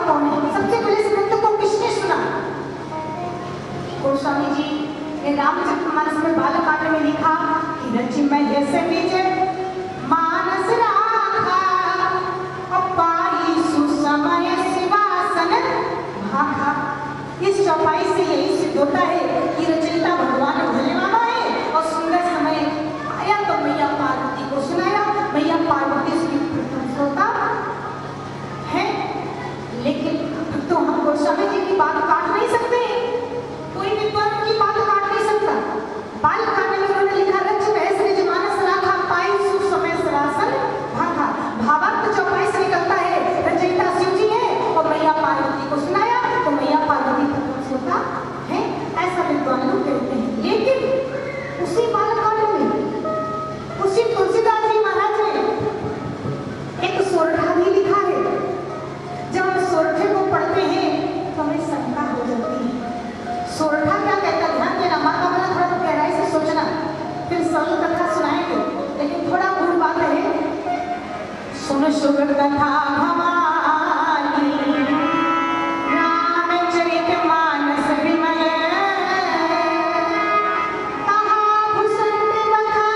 कौन है? सबसे पहले इस ग्रंथ को किसने सुना? गोस्वामी जी ने रामचरितमानस में बालकांड में लिखा कि रचिमय से बीजे मानस राखा अपाई सुसमय शिवासन भाखा। इस चौपाई से यही सिद्ध होता है कि रचयिता भगवान भोले बाबा है और सुंदर समय आया तो मैया पार्वती को सुनाया। मैया पार्वती उसकी प्रथम श्रोता है। लेकिन तो हम गोस्वामी जी की बात काट नहीं सकते, कोई विद्वान की बात काट नहीं सकता। बालकांड में उन्होंने लिखा रच महस मानस राखा पाई सुसमय सरासन भाखा। भावार्थ चौपाई से निकलता है रचयिता शिव जी है और मैया पार्वती को सुनाया तो मैया पार्वती प्रथम श्रोता है, ऐसा विद्वान लोग कहते हैं। लेकिन उसी बालकांड में उसी तुलसीदास जी महाराज ने एक सोरठा भी लिखा है। जब हम सोरठे को पढ़ते हैं तो हमें शंका हो जाती है। सोरठा क्या कहता है? ध्यान देना, माता वाला थोड़ा गहराई से सोचना, फिर सरल कथा सुनाएंगे, लेकिन थोड़ा मूल बात है। सुन शुभ कथा भवानी रामचरित मानस विमल कहा भूषण बखान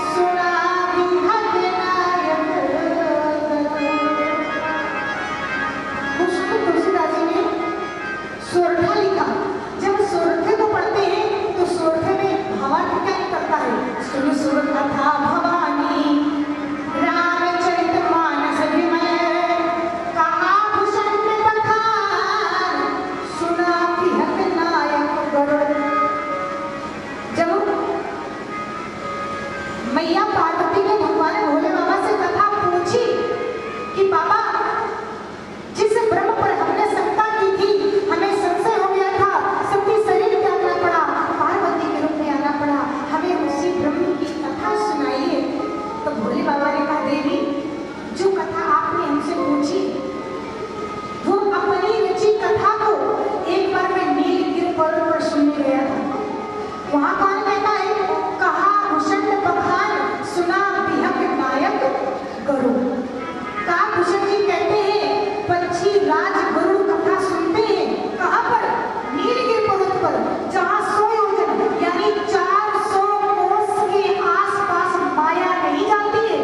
सुना विहग नायक। भूषण तुलसीदास जी ने सोरठा लिखा। जब सोरठे को पढ़ते हैं तो सोरठे में भावार्थ क्या करता है? सुन शुभ कथा भवानी रामचरित मानस विमल कहा भूषण बखान सुना विहग नायक गरुड़। जब मैया पार्वती ने भगवान भोले बाबा से कथा पूछी कि बाबा जिस ब्रह्म पर हमने शंका की थी, हमें संशय हो गया था, सबकी शरीर त्यागना पड़ा, पार्वती के रूप में आना पड़ा, हमें उसी ब्रह्म की कथा सुनाइए। तो भोले बाबा ने कहा देवी जो कथा आपने हमसे पूछी वो अपनी रची कथा को एक बार मैं नीलगिरि पर्वत पर सुनने गया था। वहां कौन कहता है? कहा भूषण बखान सुना विहग नायक गरुड़। कहा भूषण जी कहते हैं पंछी राज गरुड़ कथा सुनते हैं। कहाँ पर? नीलगिरि पर्वत पर, जहाँ 100 योजन यानी 400 कोस के आसपास माया नहीं जाती है,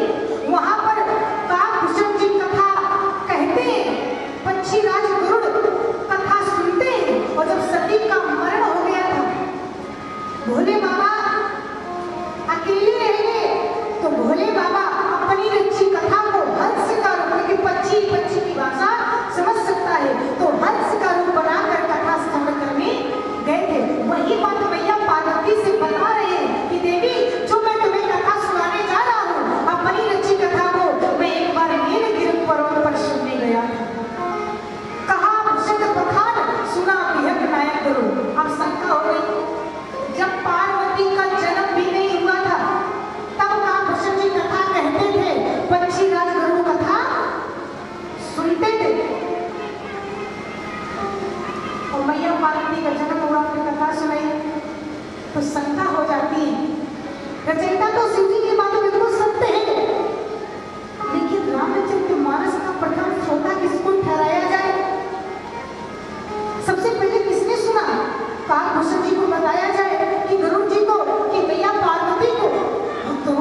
वहां पर काकभूषण जी कथा कहते हैं, पंछी राज गरुड़ कथा सुनते हैं। और जब सती का मरण हो गया था, भोले बाबा अकेले रह गए, तो भोले बाबा अपनी रची कथा को हंस का रूप, क्योंकि पक्षी की भाषा समझ सकता है, तो हंस का रूप बनाकर कथा श्रवण करने गए थे। वही बात मैया पार्वती से बता रहे हैं कि देवी जो मैं तुम्हें कथा सुनाने जा रहा हूँ, अपनी रची कथा को मैं एक बार नीलगिरि पर्वत पर सुनने गया था। कहा भूषण बखान सुना विहग नायक गरुड़। अब शंका हो गई, जब पार्वती का जन्म भी नहीं हुआ था तब काकभूषण जी कथा कहते थे, पंछी राज गरुड़ कथा सुनते थे, और मैया पार्वती का जन्म हुआ, फिर कथा सुनाई, तो शंका हो जाती है। रचयिता तो शिव जी की बात बिल्कुल सत्य है, लेकिन रामचरितमानस का प्रथम श्रोता किसको ठहराया जाए? सबसे पहले किसने सुना? काकभूषण जी को बताया जाए कि गरुड़ जी को, कि मैया पार्वती को? तो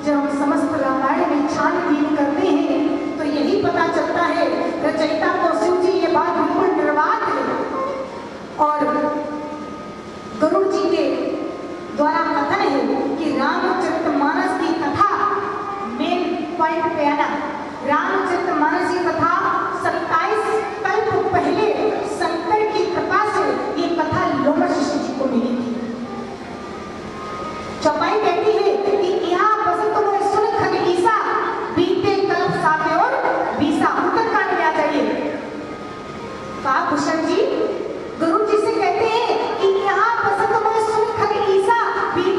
जब हम समस्त रामायण में छानबीन करते हैं तो यही पता चलता है रचयिता को शिव जी ये बात बिल्कुल निर्वात है। और गरुड़ जी के द्वारा कथन है कि रामचरितमानस की कथा मेन पॉइंट पे आना। रामचरितमानस की कथा 27 कल्प पहले शंकर की कृपा से ये कथा लोमश जी को मिली थी। चौपाई कहती है कि यहाँ बसंत को सुन खगीसा बीते कल्प साथे और बीसा। उत्तरकांड में आ जाइए। काकभूषण जी गरुड़ जी से कहते हैं कि यहाँ बसंत को सुन खगीसा बीते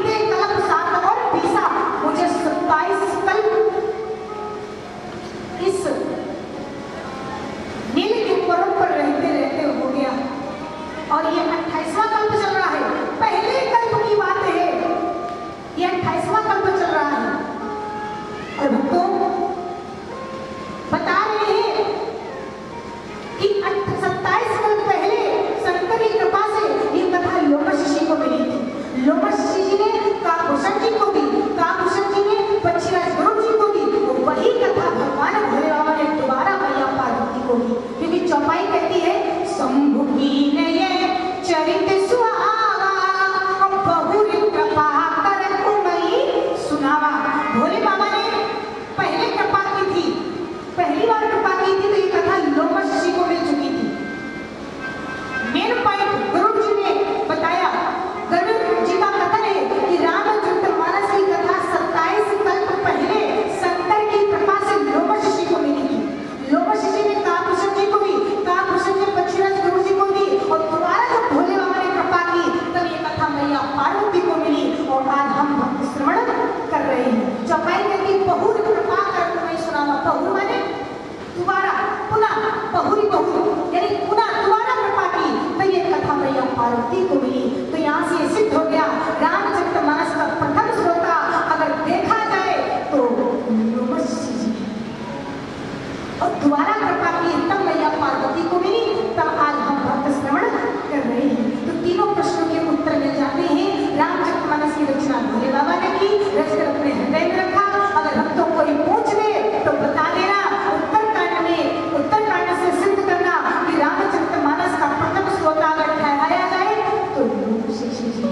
दोबारा कृपा की तब मैया पार्वती को मिली, तब आज हम भक्त श्रवण कर रहे हैं। तो तीनों प्रश्नों के उत्तर मिल जाते हैं। रामचरितमानस की रचना भोले बाबा ने की, रचकर अपने हृदय में रखा। अगर हम तो कोई पूछ दे तो बता देना। उत्तरकांड से सिद्ध करना कि रामचरितमानस का प्रथम श्लोक अगर ठहराया जाए तो लोग शेष जी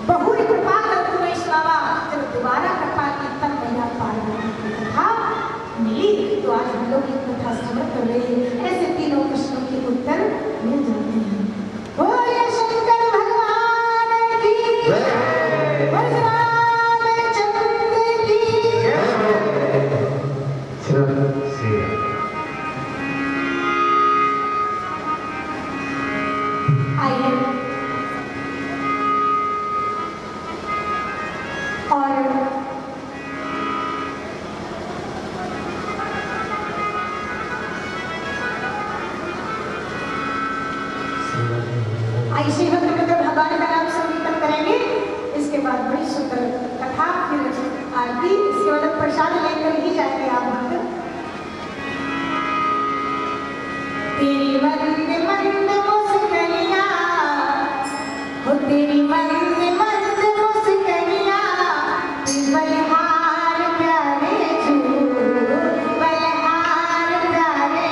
बहुत कृपा कर तुम्हें बाबा। जब दोबारा कृपा की तब मैया पार्वती की कथा मिली, तो आज हम लोग एक कथा श्रवण कर रहे हैं। ऐसे तीनों प्रश्नों के उत्तर मिल जाते हैं। बोले शंकर भगवान की जय, बोले रामचंद्र की जय। आइए और ऐसे वक्त में जब भगवान का नाम संकीर्तन करेंगे, इसके बाद बड़ी सुंदर कथा, फिर आरती, इसके बाद प्रसाद लेकर ही जाएंगे आप भक्त। तेरी मंद मंद मुस्कनिया हो, तेरी मंद मंद मुस्कनिया, बलिहार प्यारे छू, बलिहार प्यारे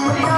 अरे